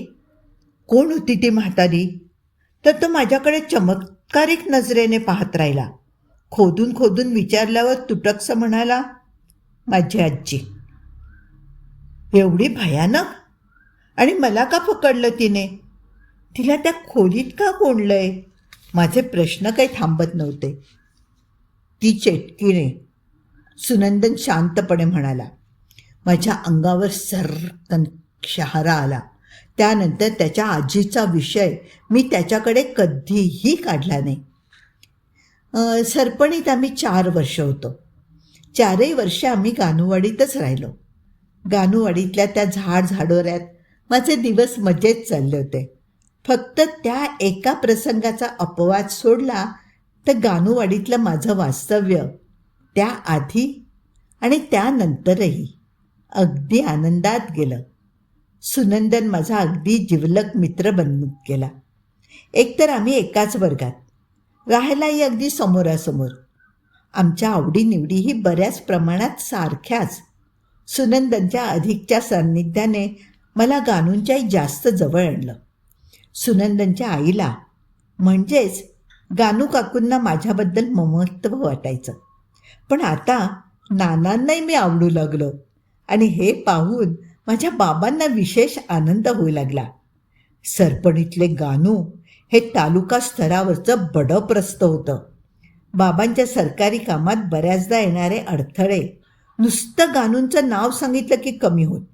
कोण होती ती म्हातारी? तर तो माझ्याकडे चमत्कारिक नजरेने पाहत राहिला. खोदून खोदून विचारल्यावर तुटकसं म्हणाला, माझी आजी. एवढी भयानक? आणि मला का पकडलं तिने? तिला त्या खोलीत का कोंडलंय? माझे प्रश्न काही थांबत नव्हते. ती चेटकीने, सुनंदन शांतपणे म्हणाला. माझ्या अंगावर सर्रकन शहारा आला. त्यानंतर त्याच्या आजीचा विषय मी त्याच्याकडे कधीही काढला नाही. सरपणीत आम्ही 4 वर्ष होतो. 4ही वर्ष आम्ही गानूवाडीतच राहिलो. गानूवाडीतल्या त्या झाडझाडोऱ्यात माझे दिवस मजेत चालले होते. फक्त त्या एका प्रसंगाचा अपवाद सोडला तर गानूवाडीतलं माझं वास्तव्य त्याआधी आणि त्यानंतरही अगदी आनंदात गेलं. सुनंदन माझा अगदी जिवलग मित्र बनून गेला. एकतर आम्ही एकाच वर्गात, राहायलाही अगदी समोरासमोर. आमच्या आवडीनिवडीही बऱ्याच प्रमाणात सारख्याच. सुनंदनच्या अधिकच्या सान्निध्याने मला गानूंच्याही जास्त जवळ आणलं. सुनंदनच्या आईला म्हणजेच गानू काकूंना माझ्याबद्दल ममत्व वाटायचं. पण आता नानांनाही मी आवडू लागलो आणि हे पाहून माझ्या बाबांना विशेष आनंद होऊ लागला. सरपणीतले गानू हे तालुका स्तरावरचं बडप्रस्थ होतं. बाबांच्या सरकारी कामात बऱ्याचदा येणारे अडथळे नुसतं गानूंचं नाव सांगितलं की कमी होत.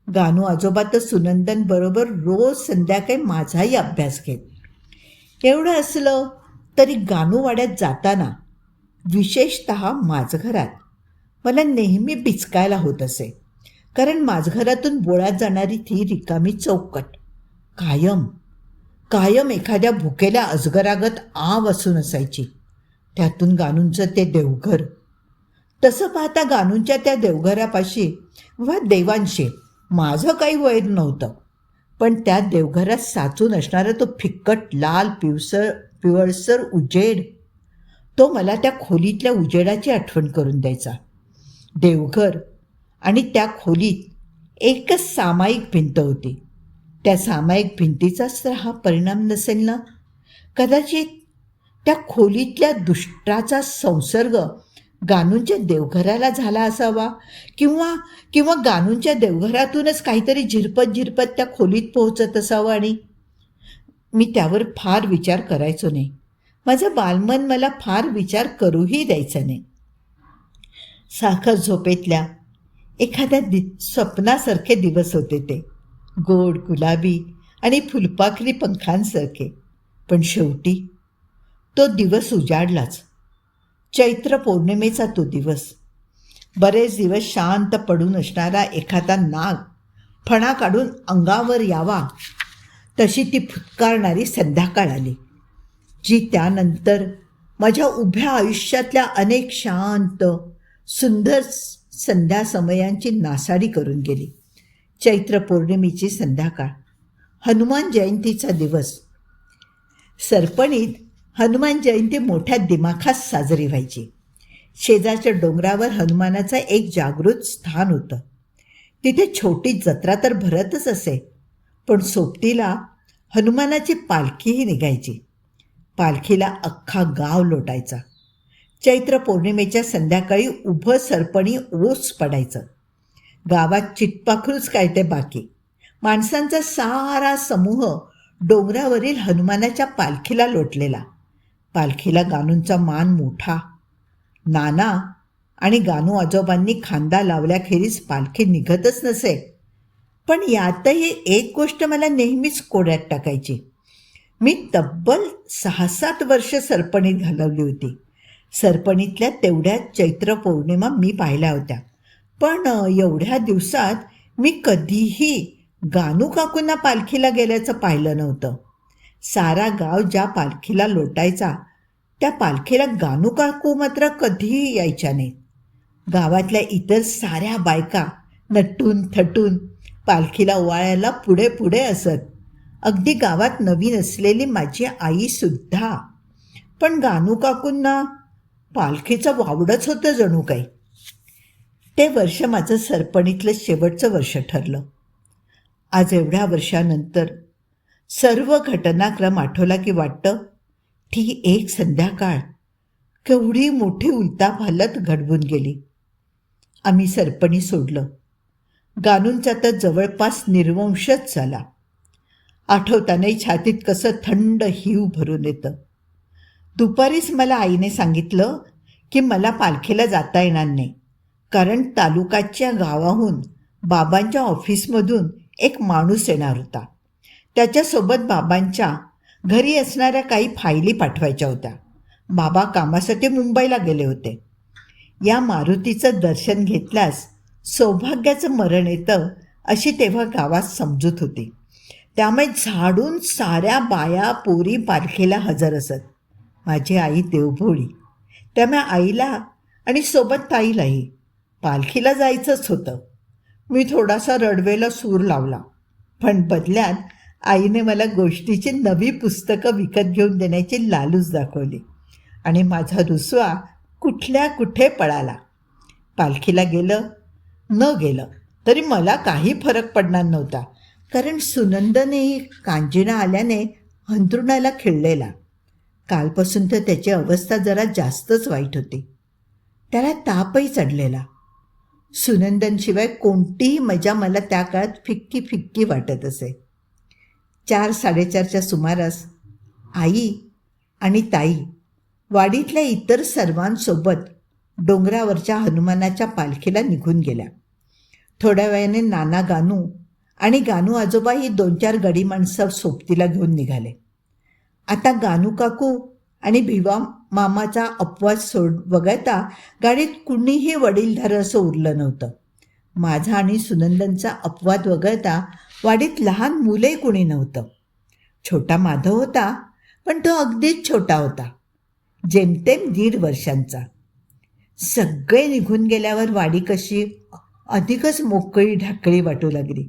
गानू आजोबा तर सुनंदन बरोबर रोज संध्याकाळी माझाही अभ्यास घेत. एवढं असलं तरी गानूवाड्यात जाताना, विशेषतः माझघरात, मला नेहमी बिचकायला होत असे. कारण माझघरातून बोळात जाणारी ती रिकामी चौकट कायम एखाद्या भुकेल्या अजगरागत आव असून असायची. त्यातून गानूंचं ते देवघर. तसं पाहता गानूंच्या त्या देवघरापाशी वा देवांशी माझं काही वैर नव्हतं. पण त्या देवघरात साचून असणारा तो फिक्कट लाल पिवळसर उजेड, तो मला त्या खोलीतल्या उजेडाची आठवण करून द्यायचा. देवघर आणि त्या खोलीत एकच सामायिक भिंत होती. त्या सामायिक भिंतीचाच तर हा परिणाम नसेल ना? कदाचित त्या खोलीतल्या दुष्टाचा संसर्ग गानूंच्या देवघराला झाला असावा, किंवा गानूंच्या देवघरातूनच काहीतरी झिरपत त्या खोलीत पोहोचत असावं. आणि मी त्यावर फार विचार करायचो नाही. माझं बालमन मला फार विचार करूही द्यायचं नाही. साखर झोपेतल्या एखाद्या स्वप्नासारखे दिवस होते ते, गोड गुलाबी आणि फुलपाखरी पंखांसारखे. पण शेवटी तो दिवस उजाडलाच. चैत्र पौर्णिमेचा तो दिवस. बरेच दिवस शांत पडून असणारा एखादा नाग फणा काढून अंगावर यावा तशी ती फुटकारणारी संध्याकाळ आली, जी त्यानंतर माझ्या उभ्या आयुष्यातल्या अनेक शांत सुंदर संध्या समयांची नासाडी करून गेली. चैत्र पौर्णिमेची संध्याकाळ, हनुमान जयंतीचा दिवस. सरपणीत हनुमान जयंती मोठ्या दिमाखात साजरी व्हायची. शेजारच्या डोंगरावर हनुमानाचं एक जागृत स्थान होतं. तिथे छोटी जत्रा तर भरतच असे, पण सोबतीला हनुमानाची पालखीही निघायची. पालखीला अख्खा गाव लोटायचा. चैत्र पौर्णिमेच्या संध्याकाळी उभं सरपणी ओस पडायचं. गावात चिटपाखरूच काय ते बाकी. माणसांचा सारा समूह डोंगरावरील हनुमानाच्या पालखीला लोटलेला. पालखीला गानूंचा मान मोठा. नाना आणि गानू आजोबांनी खांदा लावल्याखेरीज पालखी निघतच नसे. पण यातही एक गोष्ट मला नेहमीच कोड्यात टाकायची. मी तब्बल 6-7 वर्ष सरपणीत घालवली होती. सरपणीतल्या तेवढ्याच चैत्र पौर्णिमा मी पाहिल्या होत्या. पण एवढ्या दिवसात मी कधीही गानू काकूंना पालखीला गेल्याचं पाहिलं नव्हतं. सारा गाव ज्या पालखीला लोटायचा त्या पालखीला गानू काकू मात्र कधीही यायच्या नाहीत. गावातल्या इतर साऱ्या बायका नटून थटून पालखीला ओवाळायला पुढे पुढे असत. अगदी गावात नवीन असलेली माझी आईसुद्धा. पण गानू काकूंना पालखीचं वावडंच होतं जणू काही. ते वर्ष माझं सरपणीतलं शेवटचं वर्ष ठरलं. आज एवढ्या वर्षानंतर सर्व घटनाक्रम आठवला की वाटतं ती एक संध्याकाळ केवढी मोठी उलथापालथ घडवून गेली. आम्ही सरपणी सोडलं. गानूंचा तर जवळपास निर्वंशच झाला. आठवतानाही छातीत कसं थंड हिव भरून येतं. दुपारीच मला आईने सांगितलं की मला पालखीला जाता येणार नाही, कारण तालुक्याच्या गावाहून बाबांच्या ऑफिसमधून एक माणूस येणार होता. त्याच्यासोबत बाबांच्या घरी असणाऱ्या काही फायली पाठवायच्या होत्या. बाबा कामासाठी मुंबईला गेले होते. या मारुतीचं दर्शन घेतल्यास सौभाग्याचं मरण येतं अशी तेव्हा गावात समजूत होती. त्यामुळे झाडून साऱ्या बाया पोरी पालखीला हजर असत. माझी आई देवभोळी, त्यामुळे आईला आणि सोबत ताईलाही पालखीला जायचंच होतं. मी थोडासा रडवेला सूर लावला, पण बदल्यात आईने मला गोष्टीची नवी पुस्तकं विकत घेऊन देण्याची लालूच दाखवली आणि माझा रुसवा कुठल्या कुठे पळाला. पालखीला गेलं न गेलं तरी मला काही फरक पडणार नव्हता, कारण सुनंदनेही कांजिणा आल्याने अंथरुणाला खिळलेला. कालपासून तर त्याची अवस्था जरा जास्तच वाईट होती. त्याला तापही चढलेला. सुनंदनशिवाय कोणतीही मजा मला त्या काळात फिक्की फिक्की वाटत असे. 4-4:30च्या सुमारास आई आणि ताई वाडीतल्या इतर सर्वांसोबत डोंगरावरच्या हनुमानाच्या पालखीला निघून गेल्या. थोड्या वेळाने नाना गानू आणि गानू आजोबा ही 2-4 गडी माणसं सोबतीला घेऊन निघाले. आता गानू काकू आणि भिवा मामाचा अपवाद वगळता गाडीत कुणीही वडीलधार असं उरलं नव्हतं. माझा आणि सुनंदनचा अपवाद वगळता वाडीत लहान मुलंही कुणी नव्हतं. छोटा माधव होता, पण तो अगदीच छोटा होता, जेमतेम 1.5 वर्षांचा. सगळे निघून गेल्यावर वाडी कशी अधिकच मोकळी ढाकळी वाटू लागली.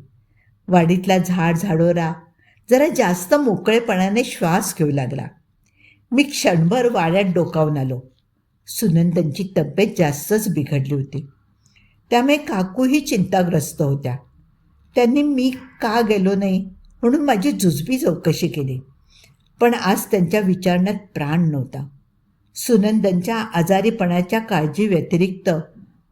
वाडीतला झाडझाडोरा जरा जास्त मोकळेपणाने श्वास घेऊ लागला. मी क्षणभर वाड्यात डोकावून आलो. सुनंदनची तब्येत जास्तच बिघडली होती, त्यामुळे काकूही चिंताग्रस्त होत्या. त्यांनी मी का गेलो नाही म्हणून माझी जुजबी चौकशी केली, पण आज त्यांच्या विचारण्यात प्राण नव्हता. सुनंदनच्या आजारीपणाच्या काळजी व्यतिरिक्त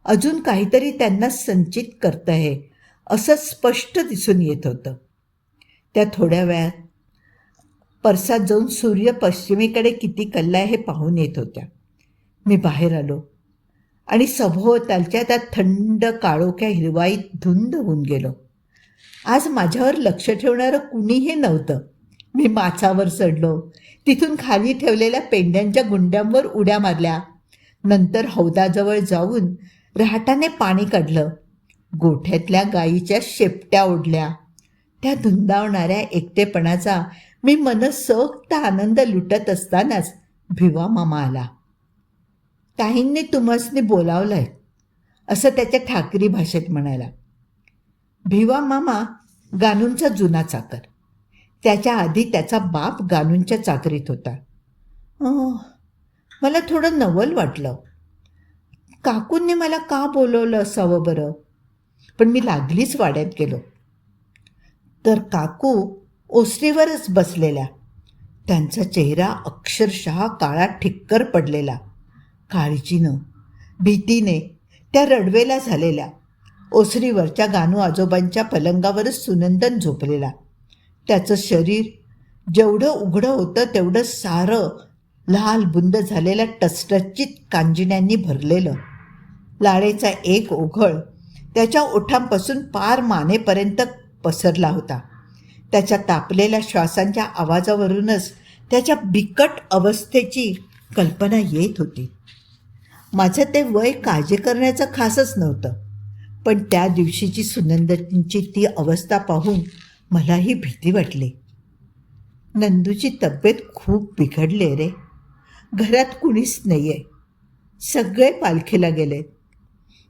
अजून काहीतरी त्यांना संचित करतं आहे असं स्पष्ट दिसून येत होतं. त्या थोड्या वेळात परसात जाऊन सूर्य पश्चिमेकडे किती कललाय हे पाहून येत होत्या. मी बाहेर आलो आणि सभोवतालच्या त्या थंड काळोख्या हिरवाईत धुंद होऊन गेलो. आज माझ्यावर लक्ष ठेवणारं कुणीही नव्हतं. मी माचावर चढलो, तिथून खाली ठेवलेल्या पेंड्यांच्या गुंड्यांवर उड्या मारल्या. नंतर हौदाजवळ जाऊन रहाटाने पाणी काढलं. गोठ्यातल्या गाईच्या शेपट्या ओढल्या. त्या धुंदावणाऱ्या एकटेपणाचा मी मनसोक्त आनंद लुटत असतानाच भिवा मामा आला. ताईंनी तुम्हासनी बोलावलंय असं त्याच्या ठाकरी भाषेत म्हणाला. भिवा मामा गानूंचा जुना चाकर. त्याच्या आधी त्याचा बाप गानूंच्या चाकरीत होता. मला थोडं नवल वाटलं. काकूंनी मला का बोलवलं असावं बरं? पण मी लागलीच वाड्यात गेलो तर काकू ओसरीवरच बसलेल्या. त्यांचा चेहरा अक्षरशः काळा ठिक्कर पडलेला. काळजीनं भीतीने त्या रडवेला झालेल्या. ओसरीवरच्या गानू आजोबांच्या पलंगावरच सुनंदन झोपलेला. त्याचं शरीर जेवढं उघडं होतं तेवढं सारं लाल बुंद झालेल्या टचटचीत कांजिण्यांनी भरलेलं. लाळेचा एक ओघळ त्याच्या ओठांपासून पार मानेपर्यंत पसरला होता. त्याच्या तापलेल्या श्वासांच्या आवाजावरूनच त्याच्या बिकट अवस्थेची कल्पना येत होती. माझं ते वय काळजी करण्याचं खासच नव्हतं, पण त्या दिवशीची सुनंदाची ती अवस्था पाहून मलाही भीती वाटली. नंदूची तब्येत खूप बिघडली रे. घरात कुणीच नाही आहे. सगळे पालखीला गेले.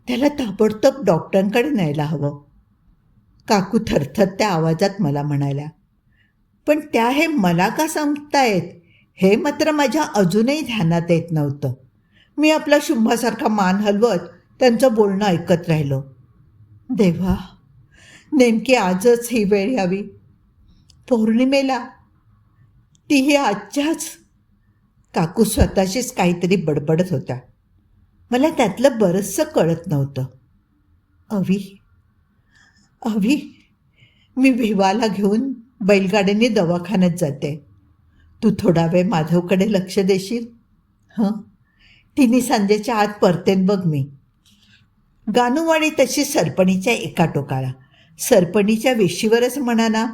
त्याला ताबडतोब डॉक्टरांकडे न्यायला हवं. काकू थरथरत्या आवाजात मला म्हणाल्या. पण त्या हे मला का सांगतायत हे मात्र माझ्या अजूनही ध्यानात येत नव्हतं. मी आपला शुंभासारखा मान हलवत त्यांचं बोलणं ऐकत राहिलो. देवा, नेमकी आजच ही वेळ यावी. पौर्णिमेला, तीही आजच्याच. काकू स्वतःशीच काहीतरी बडबडत होत्या. मला त्यातलं बरंचसं कळत नव्हतं. अवी, अवी, मी भिवाला घेऊन बैलगाडीने दवाखान्यात जाते. तू थोडा वेळ माधवकडे लक्ष देशील? हं, तिन्ही सांजेच्या आत परतेन बघ मी. गानुवाडी तशी सरपणीच्या एका टोकाला. सरपणीच्या वेशीवरच म्हणा ना.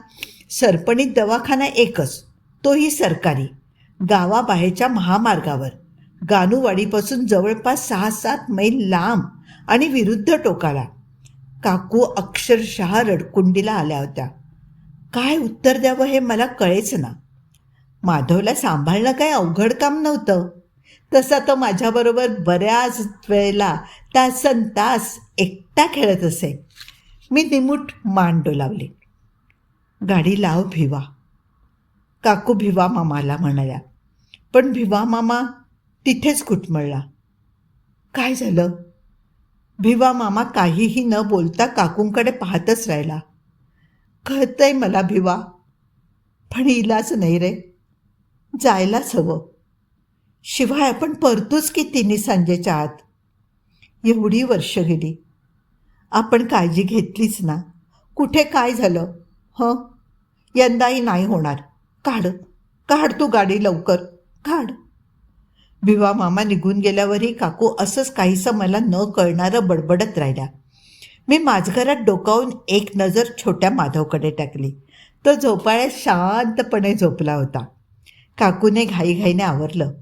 सरपणीत दवाखाना एकच, तोही सरकारी, गावाबाहेरच्या महामार्गावर. गानुवाडीपासून जवळपास 6-7 मैल लांब आणि विरुद्ध टोकाला. काकू अक्षरशः रडकुंडीला आल्या होत्या. काय उत्तर द्यावं हे मला कळेच ना. माधवला सांभाळणं काही अवघड काम नव्हतं. तसा तो माझ्याबरोबर बऱ्याच वेळेला तासनतास एकटा खेळत असे. मी निमूट मान डोलावली. गाडी लाव भिवा, काकू भिवा मामाला म्हणाल्या. पण भिवा मामा तिथेच घुटमळला. काय झालं? भिवा मामा काहीही न बोलता काकूंकडे पाहतच राहिला. कळतंय मला भिवा, पण इलाज नाही रे. जायलाच हवं. शिवाय आपण परतूच की तिन्ही सांजेच्या आत. एवढी वर्ष गेली, आपण काळजी घेतलीच ना. कुठे काय झालं? हं, यंदाही नाही होणार. काढ काढ तू गाडी लवकर, काढ. भिवा मामा निघून गेल्यावरही काकू असंच काहीसं मला न कळणारं बडबडत राहिल्या. मी माझघरात डोकावून एक नजर छोट्या माधवकडे टाकली. तो झोपाळ्यात शांतपणे झोपला होता. काकूने घाईघाईने आवरलं.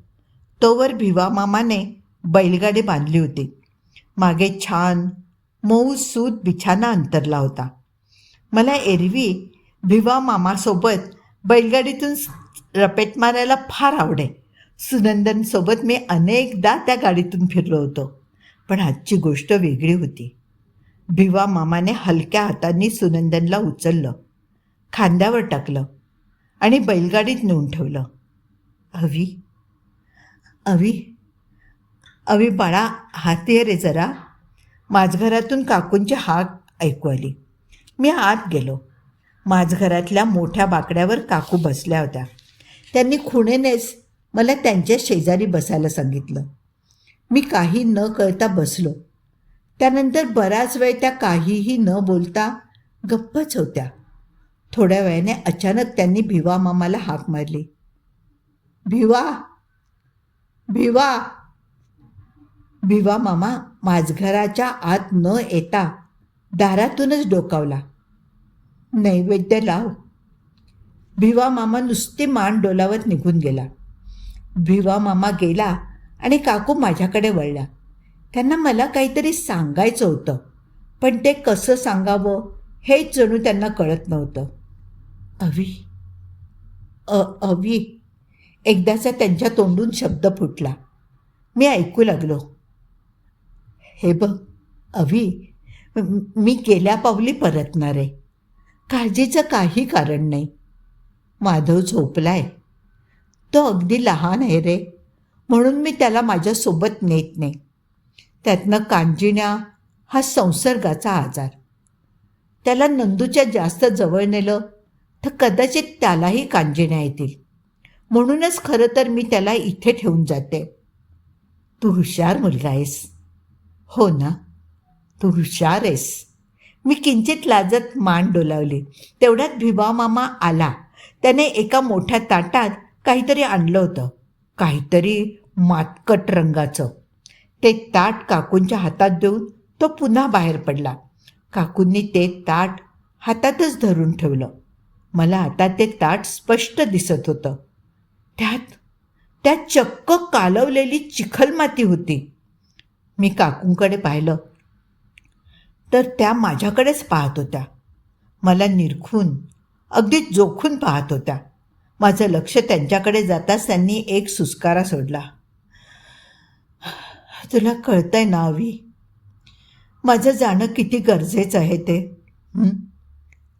तोवर भिवा मामाने बैलगाडी बांधली होती. मागे छान मऊ सूत बिछाना अंतरला होता. मला एरवी भिवा मामासोबत बैलगाडीतून रपेट मारायला फार आवडे. सुनंदनसोबत मी अनेकदा त्या गाडीतून फिरलो होतो. पण आजची गोष्ट वेगळी होती. भिवा मामाने हलक्या हातांनी सुनंदनला उचललं, खांद्यावर टाकलं आणि बैलगाडीत नेऊन ठेवलं. अवी, अवी, अवी बाळा, हात ये रे जरा. माझघरातून काकूंची हाक ऐकू आली. मी आत गेलो. माझघरातल्या मोठ्या बाकड्यावर काकू बसल्या होत्या. त्यांनी खुणेनेच मला त्यांच्या शेजारी बसायला सांगितलं. मी काही न कळता बसलो. त्यानंतर बराच वेळ त्या काहीही न बोलता गप्पच होत्या. थोड्या वेळाने अचानक त्यांनी भिवा मामाला हाक मारली. भिवा, भिवा. भिवा मामा माझघराच्या आत न येता दारातूनच डोकावला. नैवेद्य लाव. भिवा मामा नुसती मान डोलावत निघून गेला. भिवा मामा गेला आणि काकू माझ्याकडे वळल्या. त्यांना मला काहीतरी सांगायचं होतं, पण ते कसं सांगावं हेच जणू त्यांना कळत नव्हतं. अवी, अवी, एकदाचा त्यांच्या तोंडून शब्द फुटला. मी ऐकू लागलो. हे बघ अवी, मी गेल्या पावली परतणार आहे. काळजीचं काही कारण नाही. माधव झोपलाय. तो अगदी लहान आहे रे, म्हणून मी त्याला माझ्यासोबत नेत नाही. त्यातनं कांजिण्या हा संसर्गाचा आजार. त्याला नंदूच्या जास्त जवळ नेलं तर कदाचित त्यालाही कांजिण्या येतील. म्हणूनच खरं तर मी त्याला इथे ठेवून जाते. तू हुशार मुलगा आहेस. हो ना, तू हुशार आहेस. मी किंचित लाजत मान डोलावली. तेवढ्यात भिवा मामा आला. त्याने एका मोठ्या ताटात काहीतरी आणलं होतं, काहीतरी मातकट रंगाचं. ते ताट काकूंच्या हातात देऊन तो पुन्हा बाहेर पडला. काकूंनी ते ताट हातातच धरून ठेवलं. मला आता ते ताट स्पष्ट दिसत होतं. त्यात चक्क कालवलेली चिखलमाती होती. मी काकूंकडे पाहिलं तर त्या माझ्याकडेच पाहत होत्या. मला निरखून, अगदी जोखून पाहत होत्या. माझं लक्ष त्यांच्याकडे जाताच त्यांनी एक सुस्कारा सोडला. तुला कळतंय ना अवी, माझं जाणं किती गरजेचं आहे ते?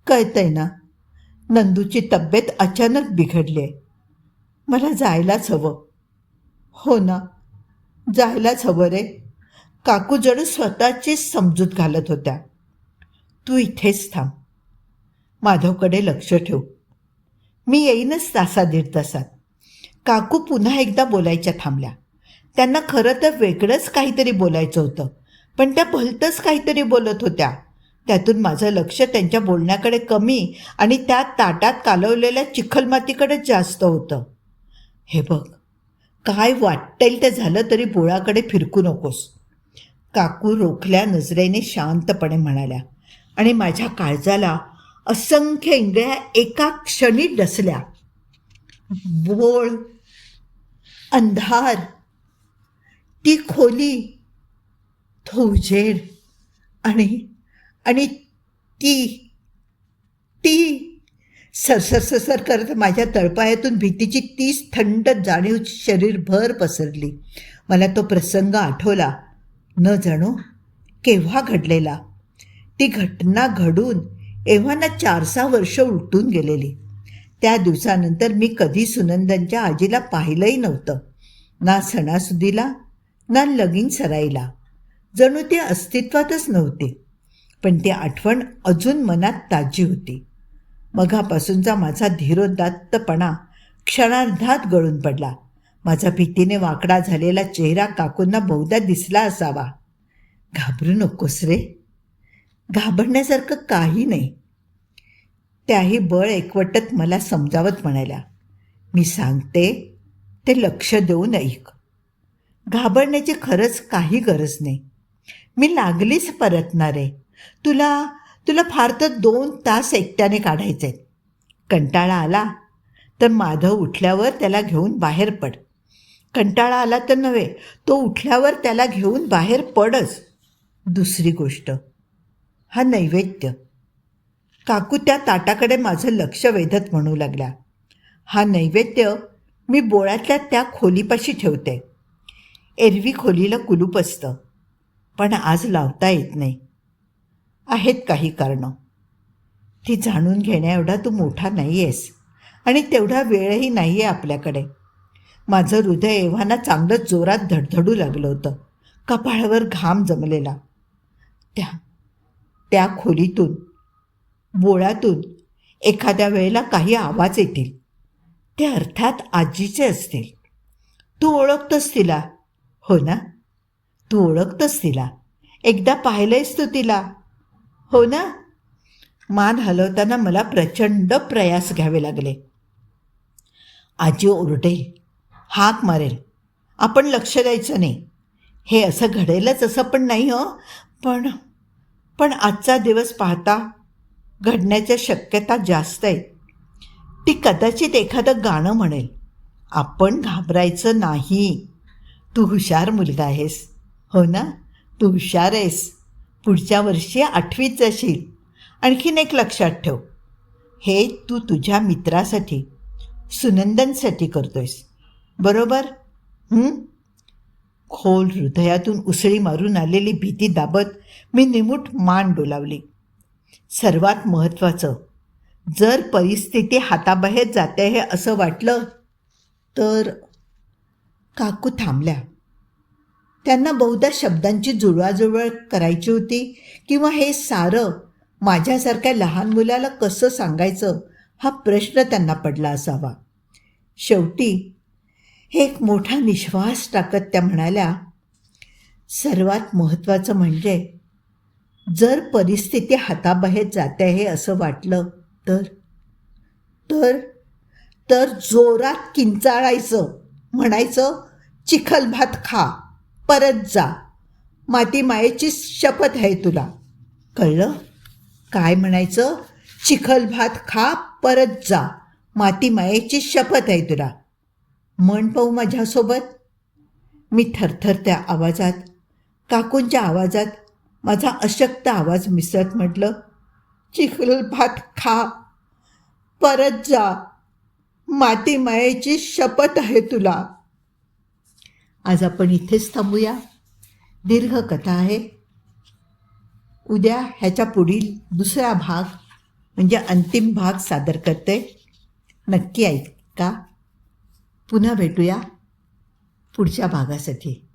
कळतंय ना? नंदूची तब्येत अचानक बिघडली आहे. मला जायलाच हवं. हो ना, जायलाच हवं रे. काकू जणू स्वतःचीच समजूत घालत होत्या. तू इथेच थांब, माधवकडे लक्ष ठेव. मी येईनच तासा दीड तासात. काकू पुन्हा एकदा बोलायच्या थांबल्या. त्यांना खरं तर वेगळंच काहीतरी बोलायचं होतं, पण त्या भलतंच काहीतरी बोलत होत्या. त्यातून माझं लक्ष त्यांच्या बोलण्याकडे कमी आणि त्या ताटात कालवलेल्या चिखलमातीकडे जास्त होतं. हे बघ, काय वाटेल ते झालं तरी बोळाकडे फिरकू नकोस, काकू रोखल्या नजरेने शांतपणे म्हणाल्या आणि माझ्या काळजाला असंख्य इंगळ्या एका क्षणी डसल्या. बोळ, अंधार, ती खोली, तो उजेड आणि ती सरसर करत माझ्या तळपायातून भीतीची तीच थंड जाणीव शरीरभर पसरली. मला तो प्रसंग आठवला, न जाणो केव्हा घडलेला. ती घटना घडून एव्हाना 4-6 वर्ष उलटून गेलेली. त्या दिवसानंतर मी कधी सुनंदनच्या आजीला पाहिलंही नव्हतं, ना सणासुदीला ना लगीन सराईला. जणू ती अस्तित्वातच नव्हती. पण ती आठवण अजून मनात ताजी होती. मघापासूनचा माझा धीरोदात्तपणा क्षणार्धात गळून पडला. माझा भीतीने वाकडा झालेला चेहरा काकूंना बहुधा दिसला असावा. घाबरू नकोस रे, घाबरण्यासारखं काही नाही. त्याही बळ एकवटत मला समजावत म्हणाल्या. मी सांगते ते लक्ष देऊन ऐक. घाबरण्याची खरंच काही गरज नाही. मी लागलीच परतणार आहे. तुला फार तर 2 तास एकट्याने काढायचे आहेत. कंटाळा आला तर माधव उठल्यावर त्याला घेऊन बाहेर पड. कंटाळा आला तर नव्हे, तो उठल्यावर त्याला घेऊन बाहेर पडच. दुसरी गोष्ट, हा नैवेद्य. काकू त्या ताटाकडे माझं लक्ष वेधत म्हणू लागल्या. हा नैवेद्य मी बोळातल्या त्या खोलीपाशी ठेवते. एरवी खोलीला कुलूप असतं, पण आज लावता येत नाही. आहेत काही कारणं. ती जाणून घेण्याएवढा तू मोठा नाही आहेस आणि तेवढा वेळही नाही आहे आपल्याकडे. माझं हृदय एव्हाना चांगलं जोरात धडधडू लागलं होतं. कपाळावर घाम जमलेला. त्या खोलीतून, बोळातून एखाद्या वेळेला काही आवाज येतील. ते अर्थात आजीचे असतील. तू ओळखतोस तिला, हो ना? तू ओळखतोस तिला. एकदा पाहिलंयस तू तिला, हो ना? मान हलवताना मला प्रचंड प्रयास घ्यावे लागले. आजी ओरडेल, हाक मारेल, आपण लक्ष द्यायचं नाही. हे असं घडेलच असं पण नाही हो, पण आजचा दिवस पाहता घडण्याच्या शक्यता जास्त आहेत. ती कदाचित एखादं गाणं म्हणेल. आपण घाबरायचं नाही. तू हुशार मुलगा आहेस, हो ना? तू हुशार आहेस. पुढच्या वर्षी 8वीत जाशील. आणखीन एक लक्षात ठेव, हे तू तुझ्या मित्रासाठी, सुनंदनसाठी करतोयस, बरोबर? खोल हृदयातून उसळी मारून आलेली भीती दाबत मी निमूट मान डोलावली. सर्वात महत्त्वाचं, जर परिस्थिती हाताबाहेर जाते हे असं वाटलं तर. काकू थांबल्या. त्यांना बहुधा शब्दांची जुळवाजुळव करायची होती किंवा हे सारं माझ्यासारख्या लहान मुलाला कसं सांगायचं हा प्रश्न त्यांना पडला असावा. शेवटी एक मोठा निश्वास टाकत त्या म्हणाल्या, सर्वात महत्त्वाचं म्हणजे जर परिस्थिती हाताबाहेर जाते हे असं वाटलं तर जोरात किंचाळायचं, म्हणायचं, चिखल भात खा, परत जा, माती मायेची शपथ आहे तुला. कळलं? काय म्हणायचं? चिखल भात खा, परत जा. माती मायेची शपथ आहे तुला. म्हण पाहू माझ्यासोबत. मी थरथरत्या आवाजात, काकूंच्या आवाजात माझा अशक्त आवाज मिसळत म्हटलं, चिखल भात खा, परत जा. माती मायेची शपथ आहे तुला. आज आपण इथेच थांबूया. दीर्घ कथा आहे. उद्या ह्याच्या पुढील दुसरा भाग म्हणजे अंतिम भाग सादर करते. नक्की ऐका. पुन्हा भेटूया पुढच्या भागासाठी.